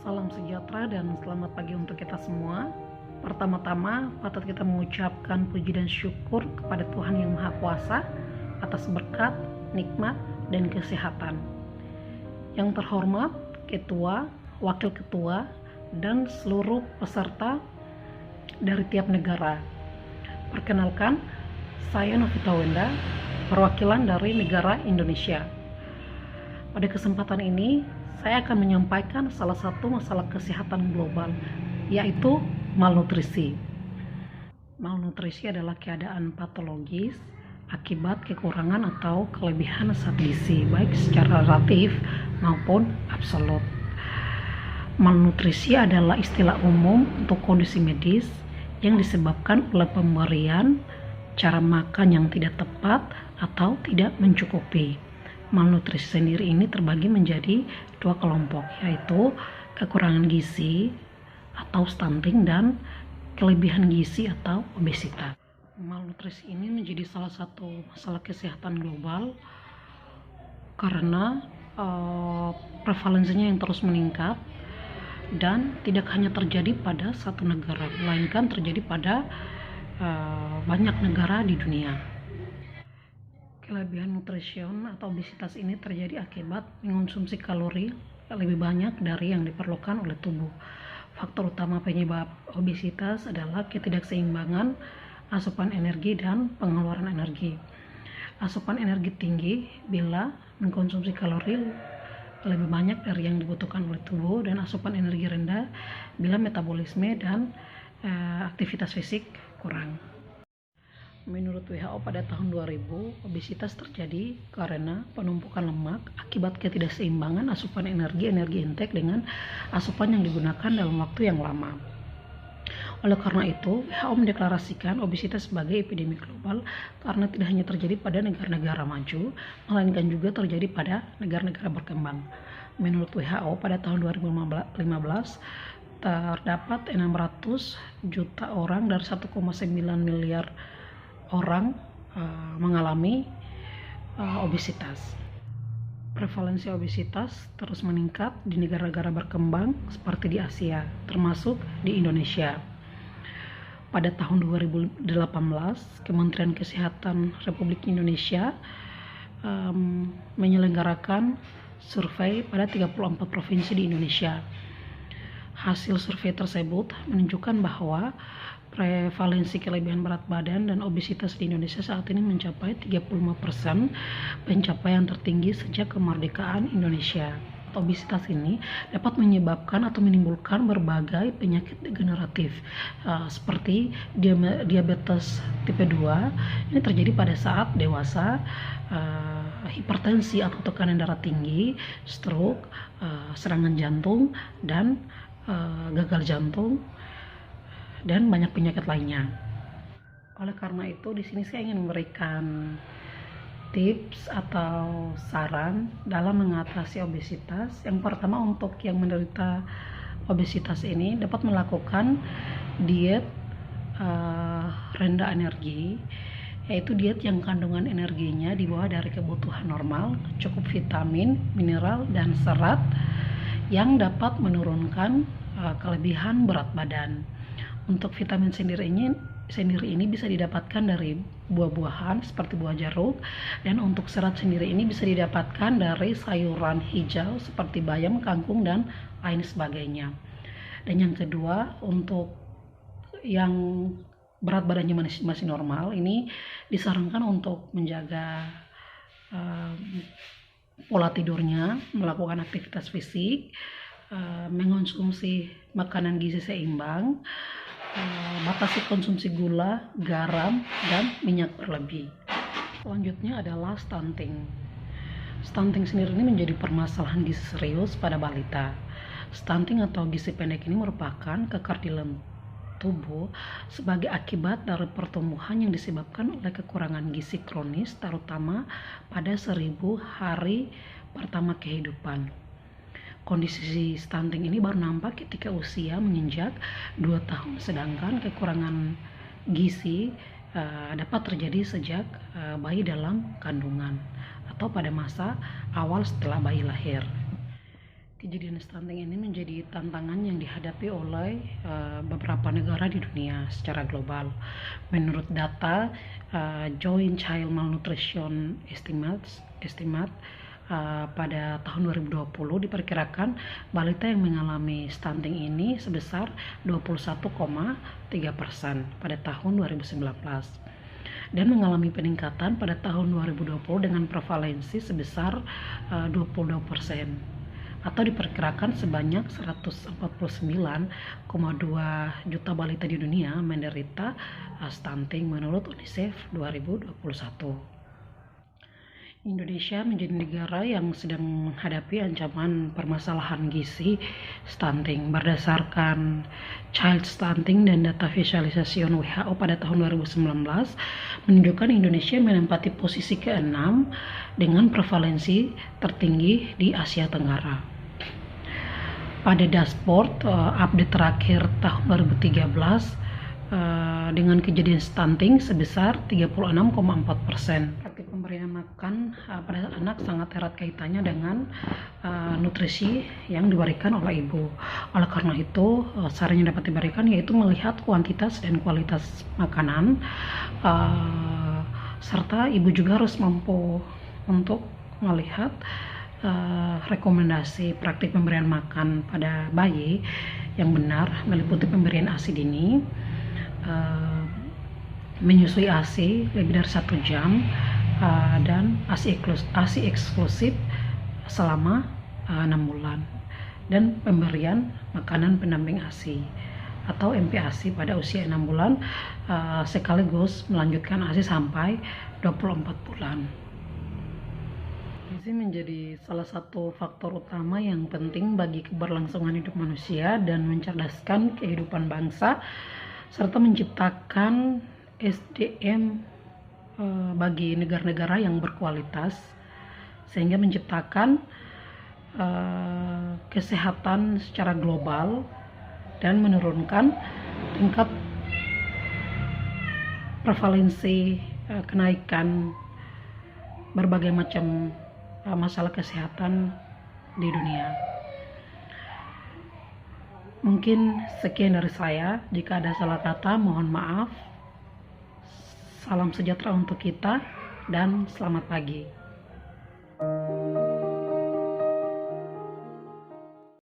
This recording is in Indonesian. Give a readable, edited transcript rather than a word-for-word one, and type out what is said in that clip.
Salam sejahtera dan selamat pagi untuk kita semua. Pertama-tama, patut kita mengucapkan puji dan syukur kepada Tuhan Yang Maha Kuasa atas berkat, nikmat, dan kesehatan. Yang terhormat, ketua, wakil ketua, dan seluruh peserta dari tiap negara. Perkenalkan, saya Novita Wenda, perwakilan dari negara Indonesia. Pada kesempatan ini, saya akan menyampaikan salah satu masalah kesehatan global, yaitu malnutrisi. Malnutrisi adalah keadaan patologis akibat kekurangan atau kelebihan zat gizi, baik secara relatif maupun absolut. Malnutrisi adalah istilah umum untuk kondisi medis yang disebabkan oleh pemberian cara makan yang tidak tepat atau tidak mencukupi. Malnutrisi sendiri ini terbagi menjadi dua kelompok, yaitu kekurangan gizi atau stunting dan kelebihan gizi atau obesitas. Malnutrisi ini menjadi salah satu masalah kesehatan global karena prevalensinya yang terus meningkat dan tidak hanya terjadi pada satu negara, melainkan terjadi pada banyak negara di dunia. Kelebihan nutrision atau obesitas ini terjadi akibat mengonsumsi kalori lebih banyak dari yang diperlukan oleh tubuh. Faktor utama penyebab obesitas adalah ketidakseimbangan asupan energi dan pengeluaran energi. Asupan energi tinggi bila mengkonsumsi kalori lebih banyak dari yang dibutuhkan oleh tubuh, dan asupan energi rendah bila metabolisme dan aktivitas fisik kurang. Menurut WHO pada tahun 2000, obesitas terjadi karena penumpukan lemak akibat ketidakseimbangan asupan energi intake dengan asupan yang digunakan dalam waktu yang lama. Oleh karena itu, WHO mendeklarasikan obesitas sebagai epidemi global karena tidak hanya terjadi pada negara-negara maju, melainkan juga terjadi pada negara-negara berkembang. Menurut WHO pada tahun 2015, terdapat 600 juta orang dari 1,9 miliar orang mengalami obesitas. Prevalensi obesitas terus meningkat di negara-negara berkembang seperti di Asia, termasuk di Indonesia. Pada tahun 2018, Kementerian Kesehatan Republik Indonesia menyelenggarakan survei pada 34 provinsi di Indonesia. Hasil survei tersebut menunjukkan bahwa prevalensi kelebihan berat badan dan obesitas di Indonesia saat ini mencapai 35%, pencapaian tertinggi sejak kemerdekaan Indonesia. Obesitas ini dapat menyebabkan atau menimbulkan berbagai penyakit degeneratif seperti diabetes tipe 2. Ini terjadi pada saat dewasa, hipertensi atau tekanan darah tinggi, stroke, serangan jantung, dan gagal jantung, dan banyak penyakit lainnya. Oleh karena itu, di sini saya ingin memberikan tips atau saran dalam mengatasi obesitas. Yang pertama, untuk yang menderita obesitas ini dapat melakukan diet rendah energi, yaitu diet yang kandungan energinya di bawah dari kebutuhan normal, cukup vitamin, mineral, dan serat yang dapat menurunkan kelebihan berat badan. Untuk vitamin sendiri ini bisa didapatkan dari buah-buahan seperti buah jeruk, dan untuk serat sendiri ini bisa didapatkan dari sayuran hijau seperti bayam, kangkung, dan lain sebagainya. Dan yang kedua, untuk yang berat badannya masih normal, ini disarankan untuk menjaga pola tidurnya, melakukan aktivitas fisik, mengonsumsi makanan gizi seimbang, batasi konsumsi gula, garam, dan minyak berlebih. Selanjutnya adalah stunting. Stunting sendiri ini menjadi permasalahan gizi serius pada balita. Stunting atau gizi pendek ini merupakan kekar di dalam tubuh sebagai akibat dari pertumbuhan yang disebabkan oleh kekurangan gizi kronis, terutama pada 1000 hari pertama kehidupan. Kondisi stunting ini baru nampak ketika usia menginjak 2 tahun, sedangkan kekurangan gizi dapat terjadi sejak bayi dalam kandungan atau pada masa awal setelah bayi lahir. Kejadian stunting ini menjadi tantangan yang dihadapi oleh beberapa negara di dunia secara global. Menurut data Joint Child Malnutrition Estimate pada tahun 2020 diperkirakan balita yang mengalami stunting ini sebesar 21,3% pada tahun 2019 dan mengalami peningkatan pada tahun 2020 dengan prevalensi sebesar 22%. Atau diperkirakan sebanyak 149,2 juta balita di dunia menderita stunting menurut UNICEF 2021. Indonesia menjadi negara yang sedang menghadapi ancaman permasalahan gizi stunting. Berdasarkan Child Stunting dan data visualisasi WHO pada tahun 2019 menunjukkan Indonesia menempati posisi ke-6 dengan prevalensi tertinggi di Asia Tenggara. Pada dashboard update terakhir tahun 2013 dengan kejadian stunting sebesar 36,4%. Praktik pemberian makan pada anak sangat erat kaitannya dengan nutrisi yang diberikan oleh ibu. Oleh karena itu, saran yang dapat diberikan yaitu melihat kuantitas dan kualitas makanan, serta ibu juga harus mampu untuk melihat rekomendasi praktik pemberian makan pada bayi yang benar, meliputi pemberian ASI dini, menyusui ASI lebih dari 1 jam, dan ASI eksklusif selama 6 bulan, dan pemberian makanan pendamping ASI atau MPASI pada usia 6 bulan sekaligus melanjutkan ASI sampai 24 bulan. Gizi menjadi salah satu faktor utama yang penting bagi keberlangsungan hidup manusia dan mencerdaskan kehidupan bangsa serta menciptakan SDM bagi negara-negara yang berkualitas sehingga menciptakan kesehatan secara global dan menurunkan tingkat prevalensi kenaikan berbagai macam masalah kesehatan di dunia. Mungkin sekian dari saya. Jika ada salah kata, mohon maaf. Salam sejahtera untuk kita dan selamat pagi.